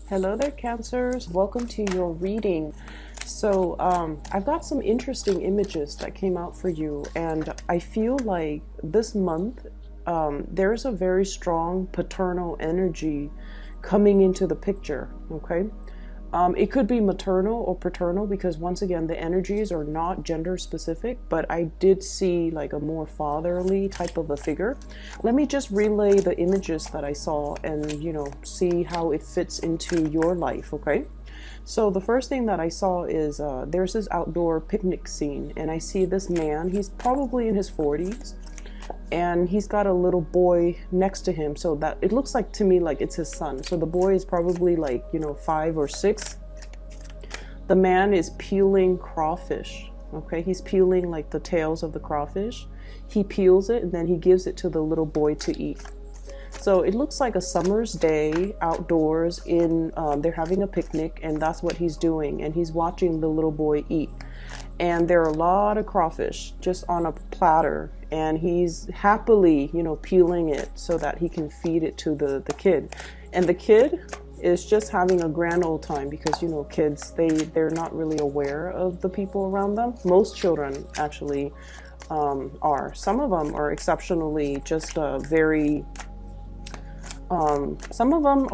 Hello there, Cancers. Welcome to your reading. So I've got some interesting images that came out for you, and I feel like this month there's a very strong paternal energy coming into the picture, okay? It could be maternal or paternal because once again the energies are not gender specific, but I did see like a more fatherly type of a figure. Let me just relay the images that I saw and see how it fits into your life, okay? So the first thing that I saw is there's this outdoor picnic scene, and I see this man. He's probably in his 40s, and he's got a little boy next to him, so that it looks like to me like it's his son. So the boy is probably like 5 or 6. The man is peeling crawfish, okay? He's peeling like the tails of the crawfish. He peels it and then he gives it to the little boy to eat. So it looks like a summer's day outdoors in they're having a picnic, and that's what he's doing, and he's watching the little boy eat. And there are a lot of crawfish just on a platter, and he's happily peeling it so that he can feed it to the kid. And the kid is just having a grand old time because kids, they're not really aware of the people around them. Most children actually are. Some of them are exceptionally just very some of them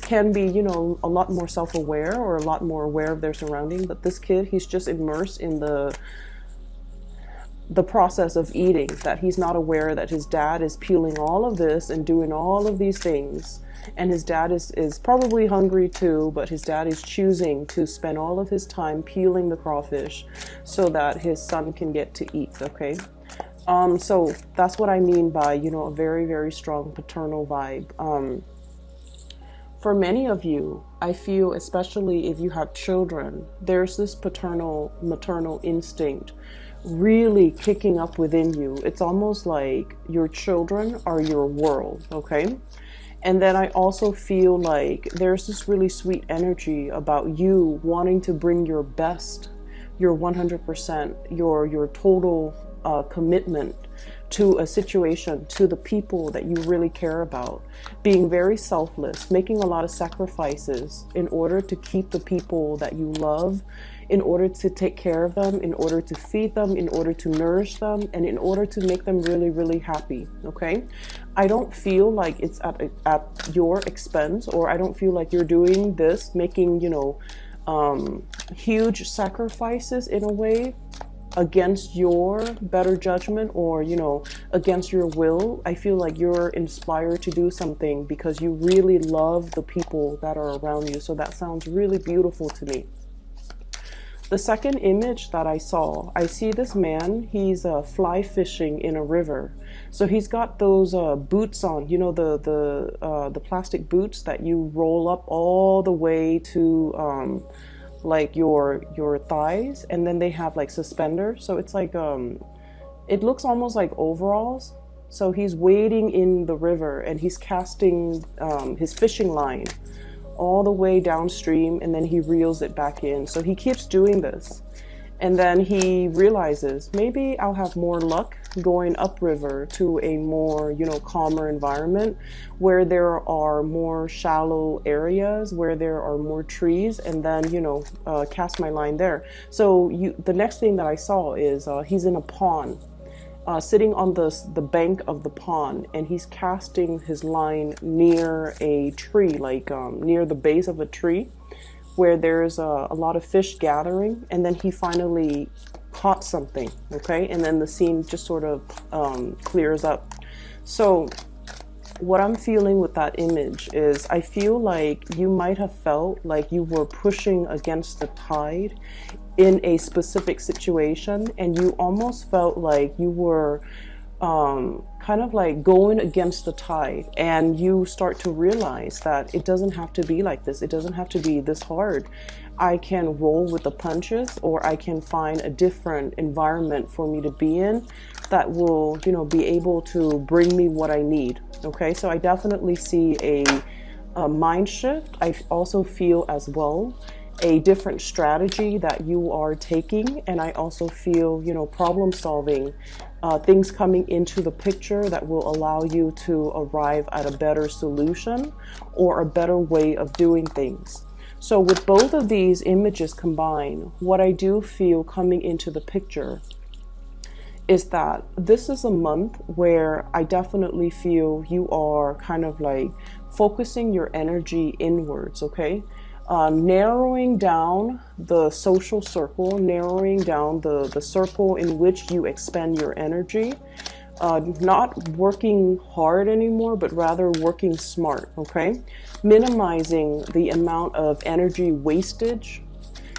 can be a lot more self-aware or a lot more aware of their surroundings, but this kid, he's just immersed in the process of eating, that he's not aware that his dad is peeling all of this and doing all of these things, and his dad is probably hungry too, but his dad is choosing to spend all of his time peeling the crawfish so that his son can get to eat, okay? So that's what I mean by a very, very strong paternal vibe. For many of you, I feel, especially if you have children, there's this maternal instinct really kicking up within you. It's almost like your children are your world, okay? And then I also feel like there's this really sweet energy about you wanting to bring your best, your 100%, your total commitment to a situation, to the people that you really care about, being very selfless, making a lot of sacrifices in order to keep the people that you love, in order to take care of them, in order to feed them, in order to nourish them, and in order to make them really, really happy, okay? I don't feel like it's at your expense, or I don't feel like you're doing this, making, huge sacrifices in a way against your better judgment or against your will. I feel like you're inspired to do something because you really love the people that are around you. So that sounds really beautiful to me. The second image that I saw, I see this man, he's fly fishing in a river. So he's got those boots on, the plastic boots that you roll up all the way to like your thighs, and then they have like suspenders, so it's like it looks almost like overalls. So he's wading in the river and he's casting his fishing line all the way downstream, and then he reels it back in. So he keeps doing this, and then he realizes maybe I'll have more luck going upriver to a more calmer environment where there are more shallow areas, where there are more trees, and then cast my line there. So the next thing that I saw is he's in a pond, sitting on the bank of the pond, and he's casting his line near a tree, like near the base of a tree where there's a lot of fish gathering, and then he finally caught something, okay? And then the scene just sort of clears up. So what I'm feeling with that image is I feel like you might have felt like you were pushing against the tide in a specific situation, and you almost felt like you were kind of like going against the tide, and you start to realize that it doesn't have to be like this. It doesn't have to be this hard. I can roll with the punches, or I can find a different environment for me to be in that will, be able to bring me what I need. Okay, so I definitely see a mind shift. I also feel as well a different strategy that you are taking. And I also feel, you know, problem solving, things coming into the picture that will allow you to arrive at a better solution or a better way of doing things. So with both of these images combined, what I do feel coming into the picture is that this is a month where I definitely feel you are kind of like focusing your energy inwards, okay? Narrowing down the social circle, narrowing down the circle in which you expend your energy, not working hard anymore, but rather working smart, okay? Minimizing the amount of energy wastage,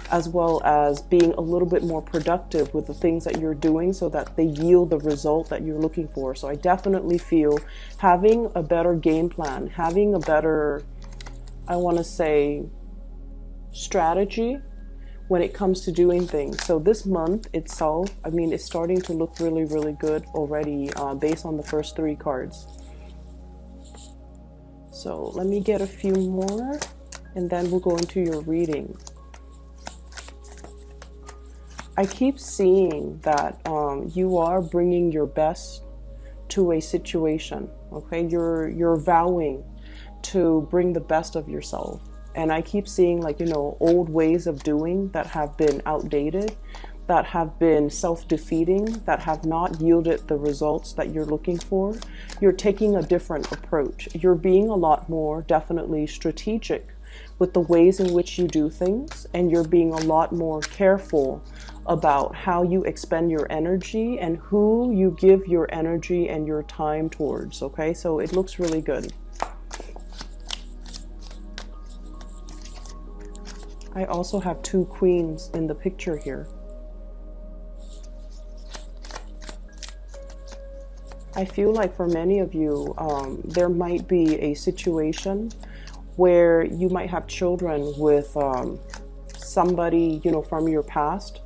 as well as being a little bit more productive with the things that you're doing so that they yield the result that you're looking for. So I definitely feel having a better game plan, having a better, I want to say, strategy when it comes to doing things. So this month itself, I mean, it's starting to look really, really good already based on the first 3 cards. So let me get a few more and then we'll go into your reading. I keep seeing that you are bringing your best to a situation, okay? You're vowing to bring the best of yourself. And I keep seeing, like, you know, old ways of doing that have been outdated, that have been self-defeating, that have not yielded the results that you're looking for. You're taking a different approach. You're being a lot more definitely strategic with the ways in which you do things, and you're being a lot more careful about how you expend your energy and who you give your energy and your time towards, okay? So it looks really good. I also have 2 queens in the picture here. I feel like for many of you, there might be a situation where you might have children with somebody, you know, from your past,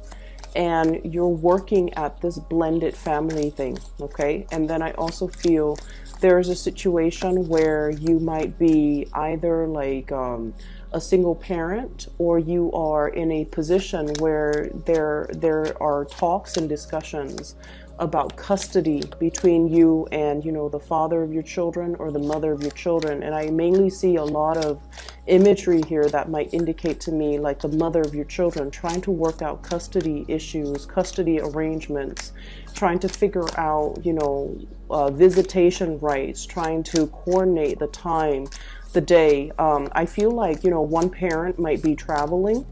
and you're working at this blended family thing, okay? And then I also feel there's a situation where you might be either like a single parent, or you are in a position where there are talks and discussions about custody between you and, you know, the father of your children or the mother of your children. And I mainly see a lot of imagery here that might indicate to me like the mother of your children trying to work out custody issues, custody arrangements, trying to figure out, you know, visitation rights, trying to coordinate the time, the day. I feel like, you know, one parent might be traveling,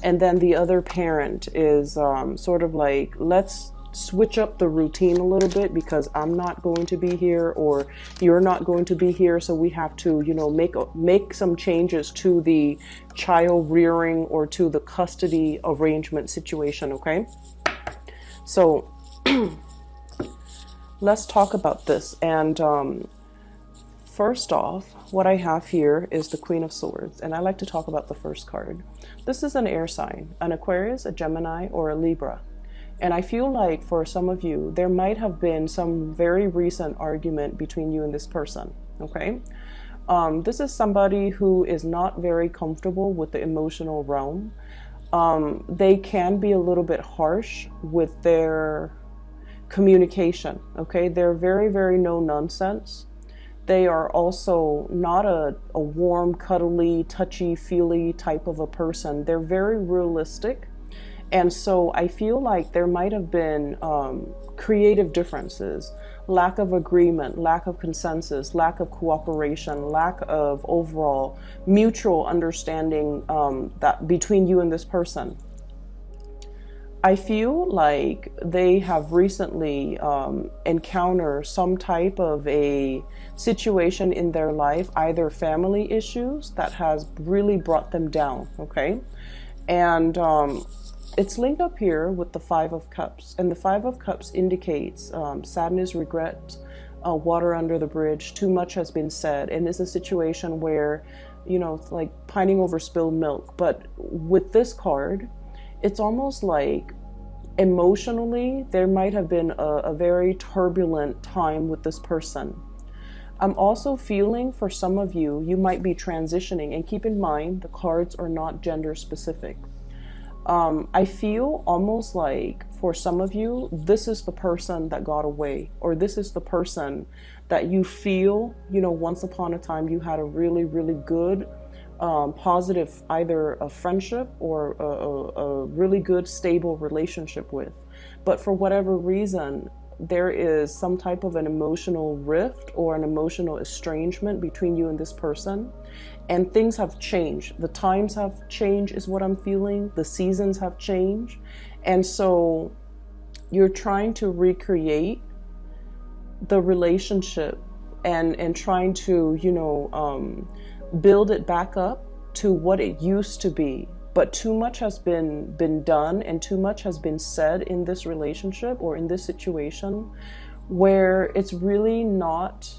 and then the other parent is sort of like, let's switch up the routine a little bit because I'm not going to be here or you're not going to be here, so we have to, you know, make some changes to the child rearing or to the custody arrangement situation, okay? So let's talk about this. And first off, what I have here is the Queen of Swords, and I like to talk about the first card. This is an air sign, an Aquarius, a Gemini, or a Libra. And I feel like for some of you, there might have been some very recent argument between you and this person, okay? This is somebody who is not very comfortable with the emotional realm. They can be a little bit harsh with their communication, okay? They're very, very no nonsense. They are also not a warm, cuddly, touchy-feely type of a person. They're very realistic. And so I feel like there might have been creative differences, lack of agreement, lack of consensus, lack of cooperation, lack of overall mutual understanding that between you and this person. I feel like they have recently encountered some type of a situation in their life, either family issues that has really brought them down, okay? And it's linked up here with the 5 of Cups, and the 5 of Cups indicates sadness, regret, water under the bridge, too much has been said, and it's a situation where, you know, it's like pining over spilled milk. But with this card, it's almost like emotionally there might have been a very turbulent time with this person. I'm also feeling for some of you, you might be transitioning, and keep in mind the cards are not gender specific. I feel almost like for some of you, this is the person that got away, or this is the person that you feel, you know, once upon a time you had a really, really good, positive, either a friendship or a really good, stable relationship with. But for whatever reason, there is some type of an emotional rift or an emotional estrangement between you and this person. And things have changed. The times have changed is what I'm feeling. The seasons have changed. And so you're trying to recreate the relationship and trying to, you know, build it back up to what it used to be. But too much has been done and too much has been said in this relationship or in this situation where it's really not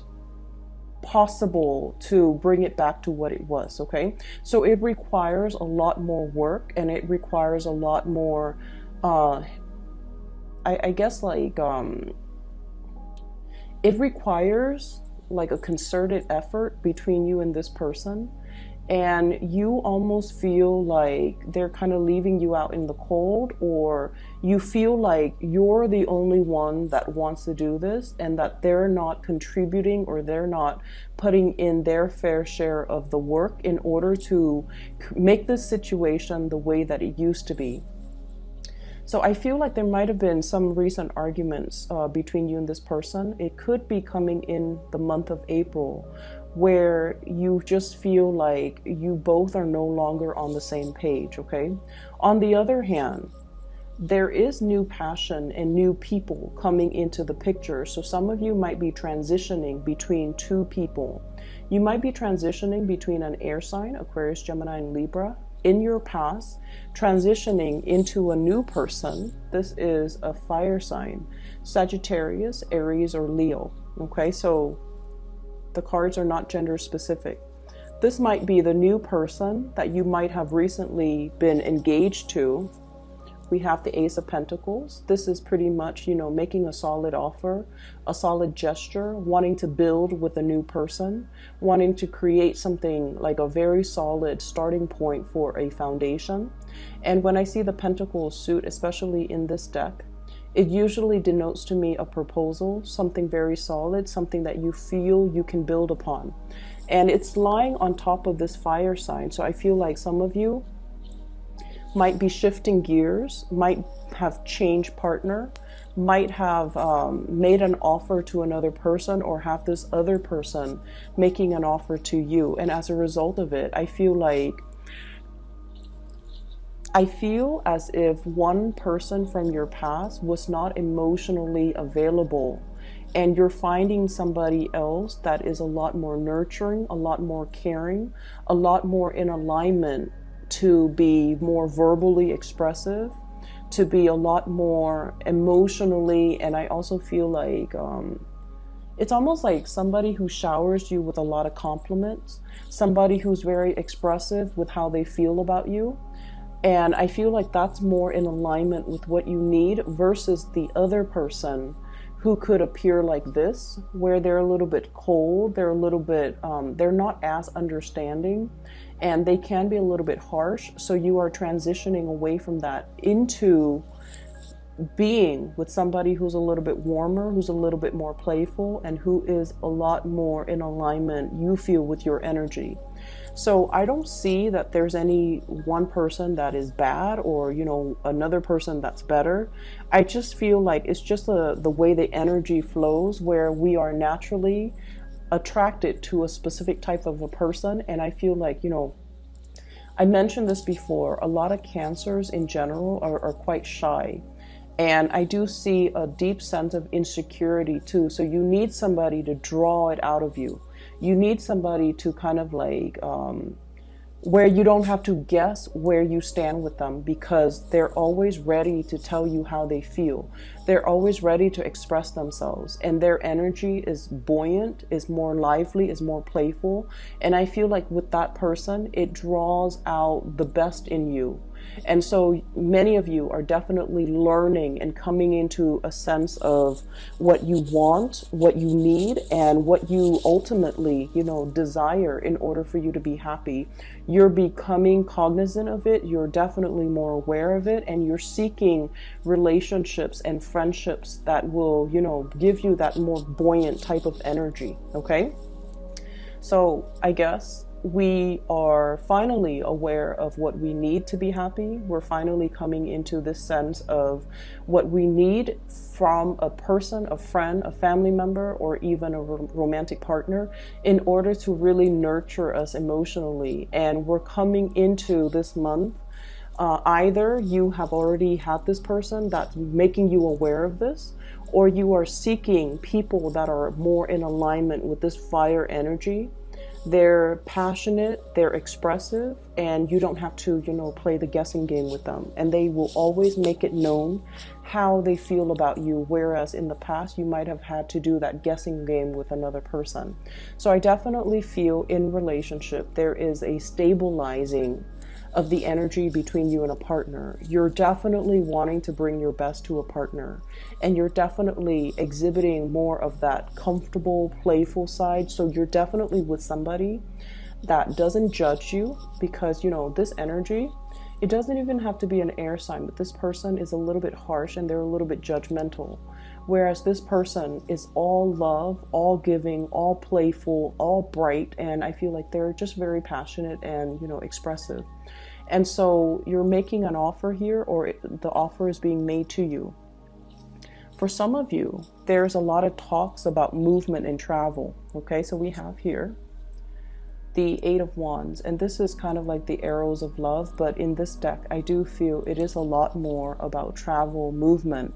possible to bring it back to what it was. Okay, so it requires a lot more work, and it requires a lot more I guess like it requires like a concerted effort between you and this person, and you almost feel like they're kind of leaving you out in the cold, or you feel like you're the only one that wants to do this and that they're not contributing or they're not putting in their fair share of the work in order to make this situation the way that it used to be. So I feel like there might have been some recent arguments between you and this person. It could be coming in the month of April, where you just feel like you both are no longer on the same page, okay? On the other hand, there is new passion and new people coming into the picture. So some of you might be transitioning between two people. You might be transitioning between an air sign, Aquarius, Gemini, and Libra, in your past, transitioning into a new person. This is a fire sign, Sagittarius, Aries, or Leo, okay? So the cards are not gender specific. This might be the new person that you might have recently been engaged to. We have the Ace of Pentacles. This is pretty much, you know, making a solid offer, a solid gesture, wanting to build with a new person, wanting to create something like a very solid starting point for a foundation. And when I see the Pentacles suit, especially in this deck, it usually denotes to me a proposal, something very solid, something that you feel you can build upon. And it's lying on top of this fire sign. So I feel like some of you might be shifting gears, might have changed partner, might have made an offer to another person, or have this other person making an offer to you. And as a result of it, I feel as if one person from your past was not emotionally available, and you're finding somebody else that is a lot more nurturing, a lot more caring, a lot more in alignment to be more verbally expressive, to be a lot more emotionally. And I also feel like it's almost like somebody who showers you with a lot of compliments, somebody who's very expressive with how they feel about you. And I feel like that's more in alignment with what you need versus the other person who could appear like this, where they're a little bit cold, they're a little bit, they're not as understanding, and they can be a little bit harsh. So you are transitioning away from that into being with somebody who's a little bit warmer, who's a little bit more playful, and who is a lot more in alignment, you feel, with your energy. So I don't see that there's any one person that is bad, or, you know, another person that's better. I just feel like it's just the way the energy flows, where we are naturally attracted to a specific type of a person. And I feel like, you know, I mentioned this before, a lot of Cancers in general are quite shy. And I do see a deep sense of insecurity too. So you need somebody to draw it out of you. You need somebody to kind of like, where you don't have to guess where you stand with them, because they're always ready to tell you how they feel. They're always ready to express themselves, and their energy is buoyant, is more lively, is more playful. And I feel like with that person, it draws out the best in you. And so many of you are definitely learning and coming into a sense of what you want, what you need, and what you ultimately, desire in order for you to be happy. You're becoming cognizant of it. You're definitely more aware of it, and you're seeking relationships and friendships that will, give you that more buoyant type of energy. Okay. So I guess we are finally aware of what we need to be happy. We're finally coming into this sense of what we need from a person, a friend, a family member, or even a romantic partner in order to really nurture us emotionally. And we're coming into this month. Either you have already had this person that's making you aware of this, or you are seeking people that are more in alignment with this fire energy. They're passionate, they're expressive, and you don't have to, play the guessing game with them. And they will always make it known how they feel about you, whereas in the past you might have had to do that guessing game with another person. So I definitely feel in relationship there is a stabilizing of the energy between you and a partner. You're definitely wanting to bring your best to a partner, and you're definitely exhibiting more of that comfortable, playful side. So you're definitely with somebody that doesn't judge you, because this energy, it doesn't even have to be an air sign, but this person is a little bit harsh and they're a little bit judgmental. Whereas this person is all love, all giving, all playful, all bright, and I feel like they're just very passionate and, expressive. And so you're making an offer here, or the offer is being made to you. For some of you, there's a lot of talks about movement and travel. Okay, so we have here the Eight of Wands, and this is kind of like the arrows of love, but in this deck, I do feel it is a lot more about travel, movement,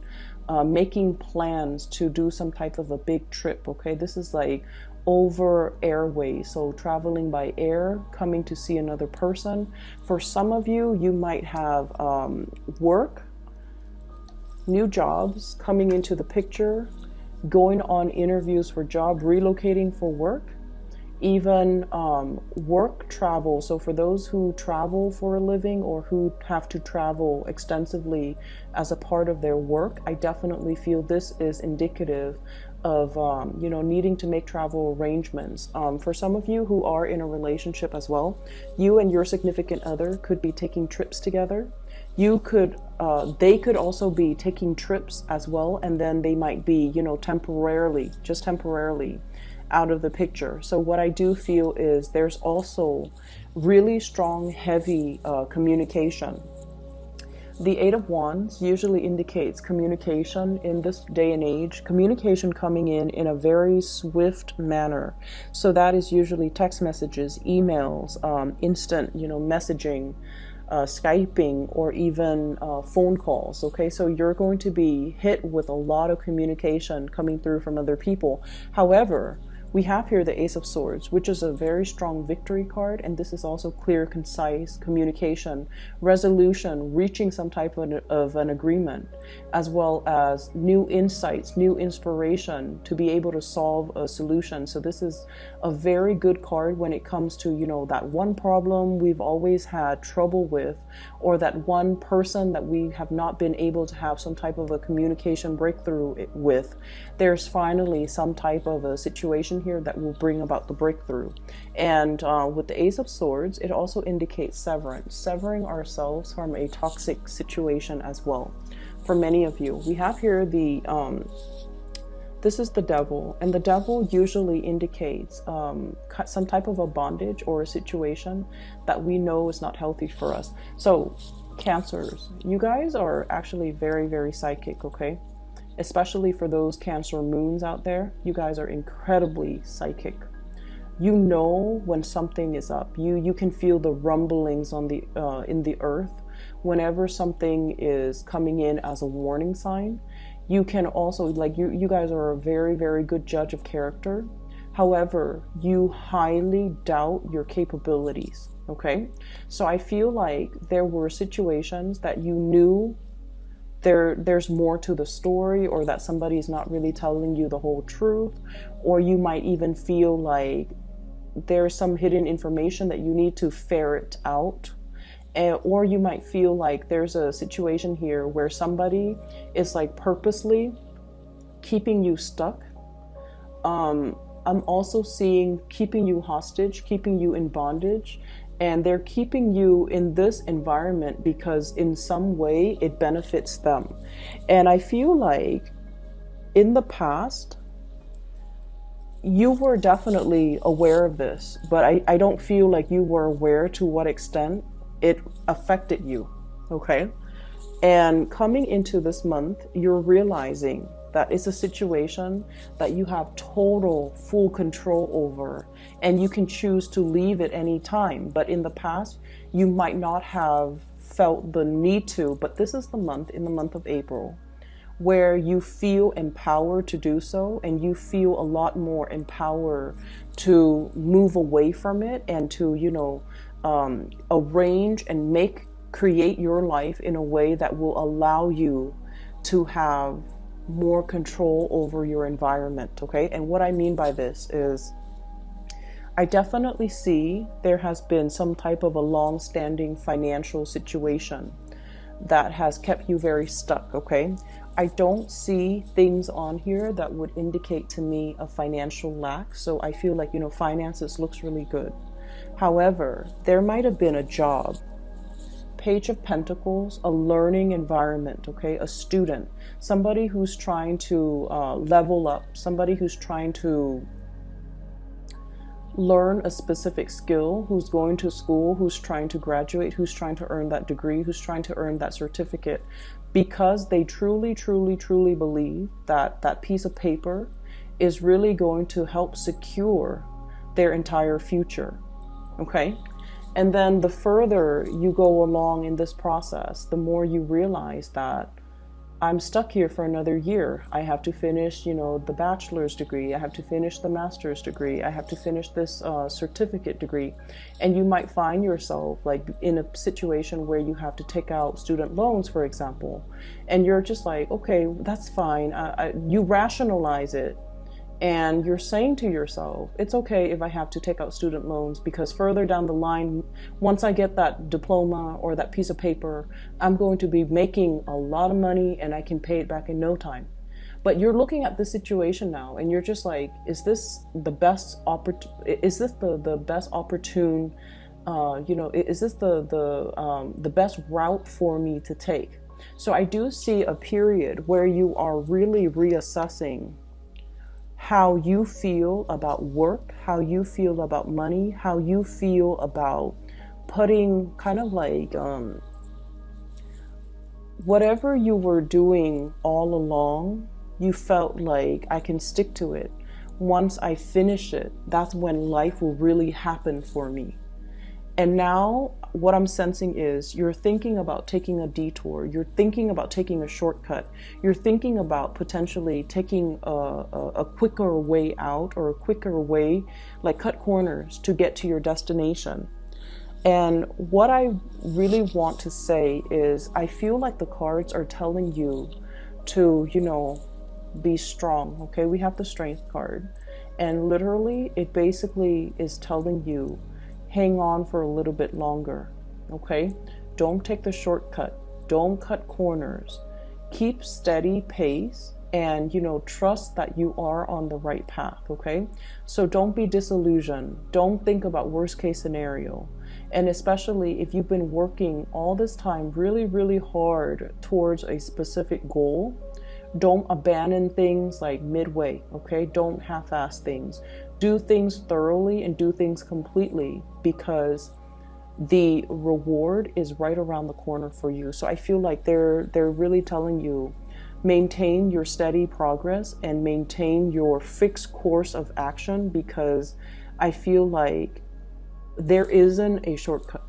making plans to do some type of a big trip. Okay, this is like over airways, so traveling by air, coming to see another person. For some of you, you might have work, new jobs coming into the picture, going on interviews for job, relocating for work, even work travel. So for those who travel for a living or who have to travel extensively as a part of their work, I definitely feel this is indicative of needing to make travel arrangements. For some of you who are in a relationship as well, you and your significant other could be taking trips together. They could also be taking trips as well, and then they might be, temporarily out of the picture. So what I do feel is there's also really strong, heavy communication. The Eight of Wands usually indicates communication in this day and age, communication coming in a very swift manner. So that is usually text messages, emails, instant, messaging, Skyping, or even phone calls. Okay, so you're going to be hit with a lot of communication coming through from other people. However, we have here the Ace of Swords, which is a very strong victory card, and this is also clear, concise communication, resolution, reaching some type of an agreement, as well as new insights, new inspiration to be able to solve a solution. So this is a very good card when it comes to, that one problem we've always had trouble with, or that one person that we have not been able to have some type of a communication breakthrough with. There's finally some type of a situation here that will bring about the breakthrough. And with the Ace of Swords, it also indicates severance, severing ourselves from a toxic situation as well. For many of you, we have here this is the Devil, and the Devil usually indicates some type of a bondage or a situation that we know is not healthy for us. So Cancers, you guys are actually very, very psychic, okay? Especially for those Cancer moons out there, you guys are incredibly psychic. You know when something is up. You can feel the rumblings on the in the earth whenever something is coming in as a warning sign. You can also, like, you guys are a very, very good judge of character. However, you highly doubt your capabilities, okay? So I feel like there were situations that you knew there's more to the story, or that somebody's not really telling you the whole truth, or you might even feel like there's some hidden information that you need to ferret out. or you might feel like there's a situation here where somebody is like purposely keeping you stuck. I'm also seeing keeping you hostage, keeping you in bondage, and they're keeping you in this environment because in some way it benefits them. And I feel like in the past, you were definitely aware of this, but I don't feel like you were aware to what extent it affected you, okay? And coming into this month, you're realizing that it's a situation that you have total, full control over, and you can choose to leave at any time. But in the past, you might not have felt the need to, but this is the month, in the month of April, where you feel empowered to do so, and you feel a lot more empowered to move away from it and to, arrange and create your life in a way that will allow you to have more control over your environment, okay? And what I mean by this is, I definitely see there has been some type of a long-standing financial situation that has kept you very stuck, okay? I don't see things on here that would indicate to me a financial lack, so I feel like, finances looks really good. However, there might have been a job, Page of Pentacles, a learning environment, okay? A student, somebody who's trying to level up, somebody who's trying to learn a specific skill, who's going to school, who's trying to graduate, who's trying to earn that degree, who's trying to earn that certificate, because they truly, truly, truly believe that that piece of paper is really going to help secure their entire future, okay? And then the further you go along in this process, the more you realize that I'm stuck here for another year. I have to finish, the bachelor's degree. I have to finish the master's degree. I have to finish this certificate degree. And you might find yourself like in a situation where you have to take out student loans, for example. And you're just like, okay, that's fine. You rationalize it. And you're saying to yourself, it's okay if I have to take out student loans, because further down the line, once I get that diploma or that piece of paper, I'm going to be making a lot of money and I can pay it back in no time. But you're looking at this situation now and you're just like, is this the best is this the best opportune, is this the best route for me to take? So I do see a period where you are really reassessing how you feel about work, how you feel about money, how you feel about putting kind of like whatever you were doing all along, you felt like I can stick to it. Once I finish it, that's when life will really happen for me. And now what I'm sensing is you're thinking about taking a detour. You're thinking about taking a shortcut. You're thinking about potentially taking a quicker way out, or a quicker way, like cut corners to get to your destination. And what I really want to say is I feel like the cards are telling you to, be strong. Okay, we have the Strength card. And literally it basically is telling you, hang on for a little bit longer, okay? Don't take the shortcut. Don't cut corners. Keep steady pace and, trust that you are on the right path, okay? So don't be disillusioned. Don't think about worst case scenario. And especially if you've been working all this time really, really hard towards a specific goal, don't abandon things like midway, okay? Don't half-ass things. Do things thoroughly and do things completely, because the reward is right around the corner for you. So I feel like they're really telling you, maintain your steady progress and maintain your fixed course of action, because I feel like there isn't a shortcut.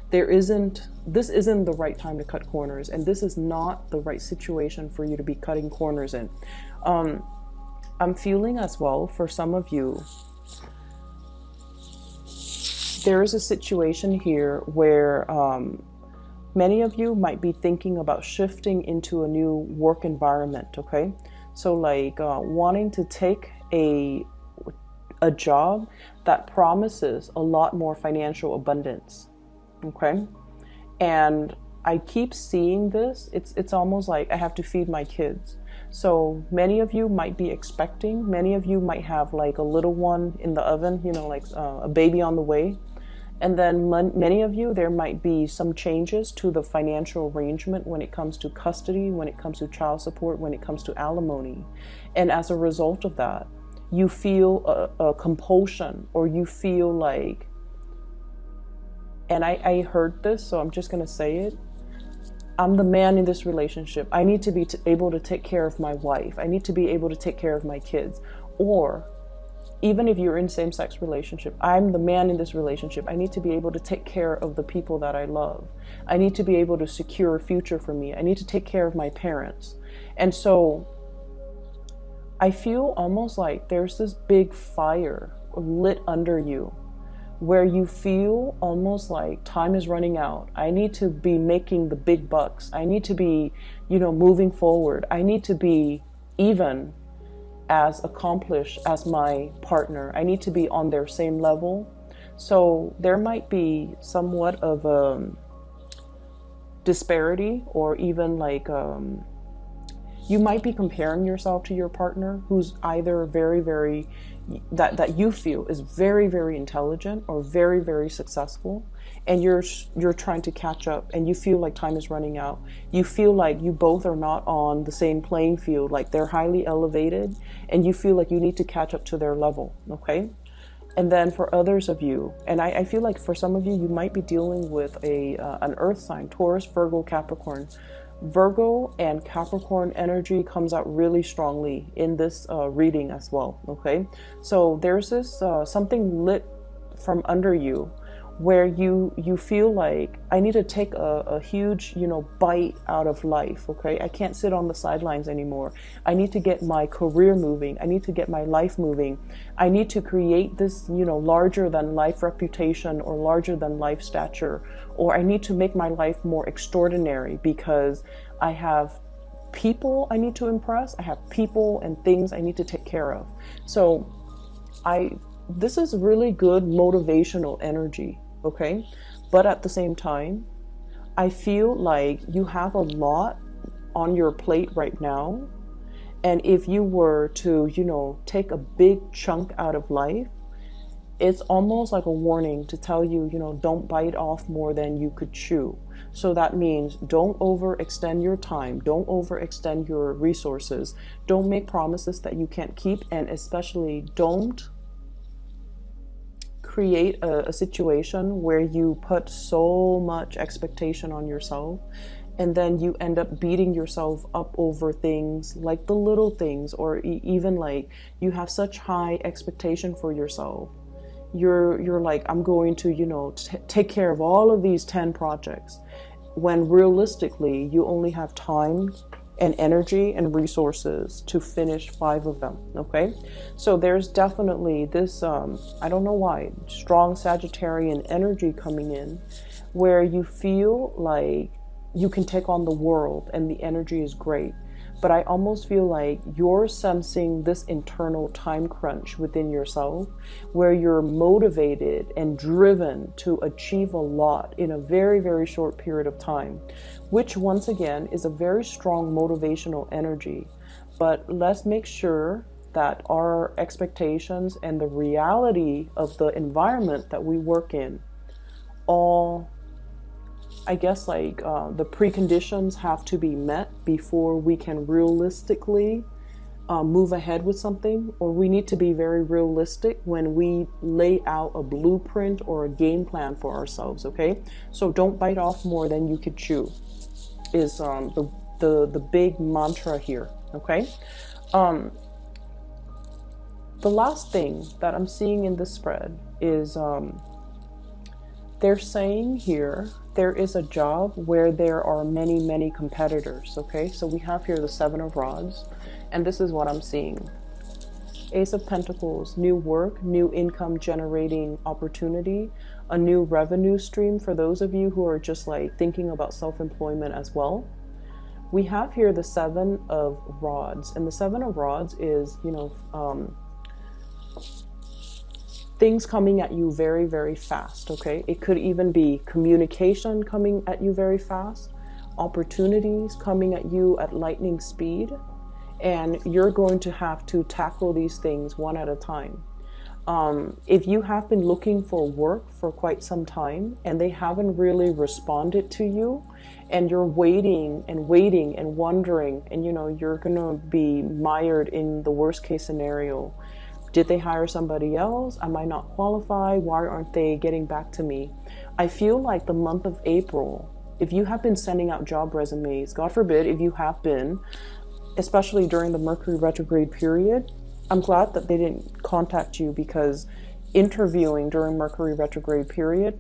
This isn't the right time to cut corners, and this is not the right situation for you to be cutting corners in. I'm feeling as well, for some of you, there is a situation here where many of you might be thinking about shifting into a new work environment, okay? So like wanting to take a job that promises a lot more financial abundance, okay? And I keep seeing this. It's almost like I have to feed my kids. So many of you might be expecting, many of you might have like a little one in the oven, you know, like a baby on the way. And then many of you, there might be some changes to the financial arrangement when it comes to custody, when it comes to child support, when it comes to alimony. And as a result of that, you feel a compulsion, or you feel like, and I heard this, so I'm just going to say it. I'm the man in this relationship. I need to be able to take care of my wife. I need to be able to take care of my kids. Or even if you're in same-sex relationship, I'm the man in this relationship. I need to be able to take care of the people that I love. I need to be able to secure a future for me. I need to take care of my parents. And so I feel almost like there's this big fire lit under you, where you feel almost like time is running out. I need to be making the big bucks. I need to be, you know, moving forward. I need to be even as accomplished as my partner. I need to be on their same level. So there might be somewhat of a disparity, or even like you might be comparing yourself to your partner, who's either very that you feel is very intelligent or very successful, and you're trying to catch up, and you feel like time is running out. You feel like you both are not on the same playing field, like they're highly elevated, and you feel like you need to catch up to their level, okay? And then for others of you, and I feel like for some of you, you might be dealing with an earth sign, Taurus, Virgo, Capricorn. Virgo and Capricorn energy comes out really strongly in this reading as well, okay? So there's this something lit from under you, where you feel like, I need to take a huge, you know, bite out of life, okay? I can't sit on the sidelines anymore. I need to get my career moving. I need to get my life moving. I need to create this, you know, larger than life reputation, or larger than life stature, or I need to make my life more extraordinary, because I have people I need to impress. I have people and things I need to take care of. So this is really good motivational energy, okay? But at the same time, I feel like you have a lot on your plate right now. And if you were to, you know, take a big chunk out of life, it's almost like a warning to tell you, you know, don't bite off more than you could chew. So that means don't overextend your time, don't overextend your resources, don't make promises that you can't keep, and especially don't create a situation where you put so much expectation on yourself, and then you end up beating yourself up over things like the little things, or even like you have such high expectation for yourself. You're like, I'm going to, you know, take care of all of these 10 projects, when realistically you only have time and energy and resources to finish 5 of them, okay? So there's definitely this, I don't know why, strong Sagittarian energy coming in, where you feel like you can take on the world and the energy is great. But I almost feel like you're sensing this internal time crunch within yourself, where you're motivated and driven to achieve a lot in a very short period of time, which once again is a very strong motivational energy. But let's make sure that our expectations and the reality of the environment that we work in all, I guess, like the preconditions have to be met before we can realistically move ahead with something, or we need to be very realistic when we lay out a blueprint or a game plan for ourselves, okay? So don't bite off more than you could chew is the big mantra here, okay? The last thing that I'm seeing in this spread is they're saying here there is a job where there are many competitors, okay? So we have here the 7 of Rods, and this is what I'm seeing. Ace of Pentacles, new work, new income generating opportunity, a new revenue stream for those of you who are just like thinking about self-employment as well. We have here the 7 of Rods, and the 7 of Rods is, you know, things coming at you very, very fast, okay? It could even be communication coming at you very fast, opportunities coming at you at lightning speed, and you're going to have to tackle these things one at a time. If you have been looking for work for quite some time and they haven't really responded to you, and you're waiting and waiting and wondering, and you're gonna be mired in the worst case scenario. Did they hire somebody else? Am I not qualified? Why aren't they getting back to me? I feel like the month of April, if you have been sending out job resumes, God forbid if you have been, especially during the Mercury retrograde period, I'm glad that they didn't contact you, because interviewing during Mercury retrograde period,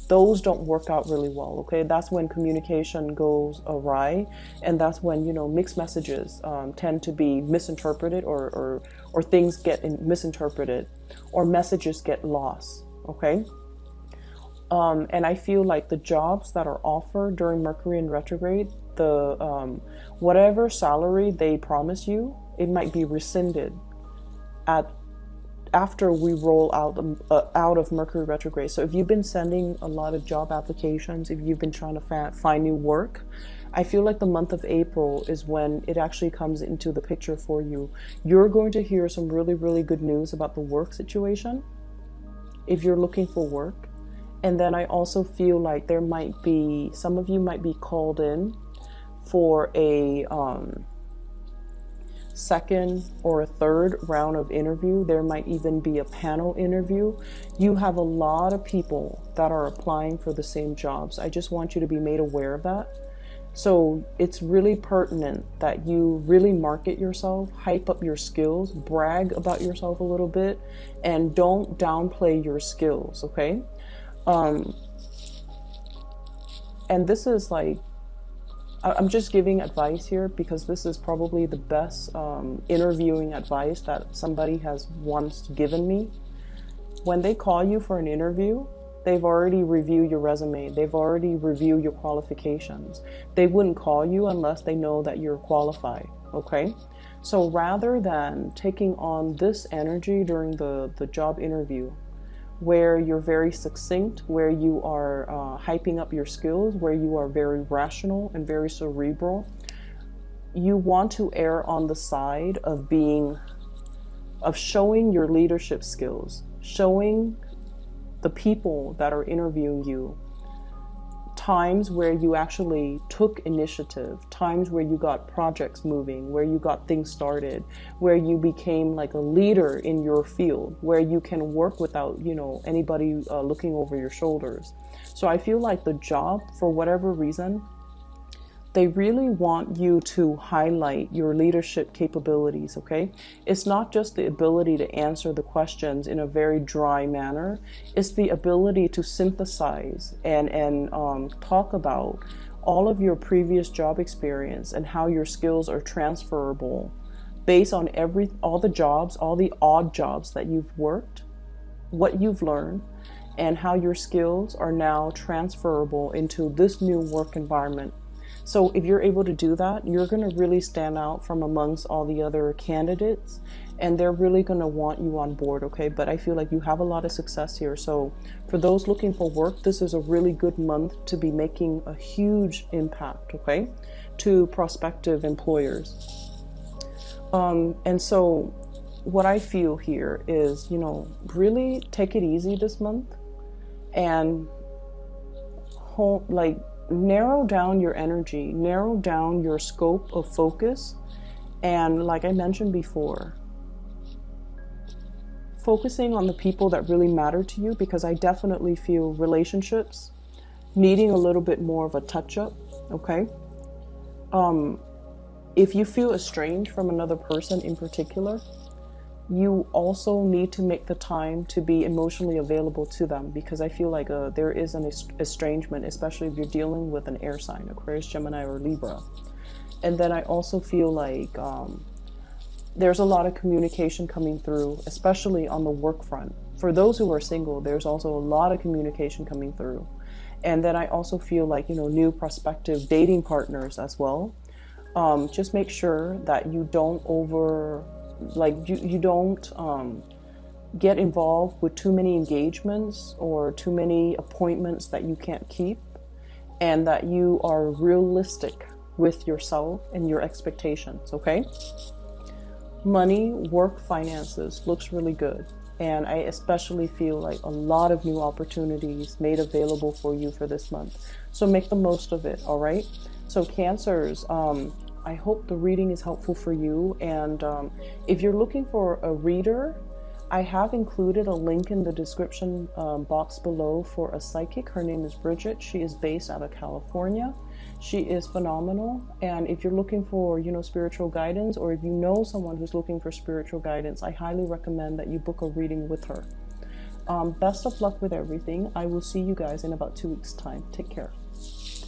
those don't work out really well, okay? That's when communication goes awry, and that's when, mixed messages tend to be misinterpreted, or things get misinterpreted, or messages get lost, okay? And I feel like the jobs that are offered during Mercury in retrograde, the whatever salary they promise you, it might be rescinded after we roll out of Mercury retrograde. So if you've been sending a lot of job applications, if you've been trying to find new work, I feel like the month of April is when it actually comes into the picture for you. You're going to hear some really, really good news about the work situation if you're looking for work. And then I also feel like there might be, some of you might be called in for a second or a third round of interview. There might even be a panel interview. You have a lot of people that are applying for the same jobs. I just want you to be made aware of that. So it's really pertinent that you really market yourself, hype up your skills, brag about yourself a little bit, and don't downplay your skills, okay? And this is like, I'm just giving advice here because this is probably the best interviewing advice that somebody has once given me. When they call you for an interview, they've already reviewed your resume. They've already reviewed your qualifications. They wouldn't call you unless they know that you're qualified, okay? So rather than taking on this energy during the job interview, where you're very succinct, where you are hyping up your skills, where you are very rational and very cerebral, you want to err on the side of showing your leadership skills, showing the people that are interviewing you times where you actually took initiative, times where you got projects moving, where you got things started, where you became like a leader in your field, where you can work without, anybody looking over your shoulders. So I feel like the job, for whatever reason, they really want you to highlight your leadership capabilities, okay? It's not just the ability to answer the questions in a very dry manner. It's the ability to synthesize and talk about all of your previous job experience and how your skills are transferable based on all the jobs, all the odd jobs that you've worked, what you've learned, and how your skills are now transferable into this new work environment. So if you're able to do that, you're going to really stand out from amongst all the other candidates, and they're really going to want you on board, okay? But I feel like you have a lot of success here. So for those looking for work, this is a really good month to be making a huge impact, okay, to prospective employers. And so what I feel here is, really take it easy this month and narrow down your energy, narrow down your scope of focus. And like I mentioned before, focusing on the people that really matter to you, because I definitely feel relationships needing a little bit more of a touch-up, okay? If you feel estranged from another person in particular, you also need to make the time to be emotionally available to them, because I feel like there is an estrangement, especially if you're dealing with an air sign, Aquarius, Gemini, or Libra. And then I also feel like there's a lot of communication coming through, especially on the work front. For those who are single, there's also a lot of communication coming through. And then I also feel like, new prospective dating partners as well. Just make sure that you don't you don't get involved with too many engagements or too many appointments that you can't keep, and that you are realistic with yourself and your expectations, okay? Money, work, finances looks really good. And I especially feel like a lot of new opportunities made available for you for this month. So make the most of it, all right? So Cancers, I hope the reading is helpful for you. And if you're looking for a reader, I have included a link in the description box below for a psychic. Her name is Bridget. She is based out of California. She is phenomenal. And if you're looking for, spiritual guidance, or if you know someone who's looking for spiritual guidance, I highly recommend that you book a reading with her. Best of luck with everything. I will see you guys in about 2 weeks' time. Take care.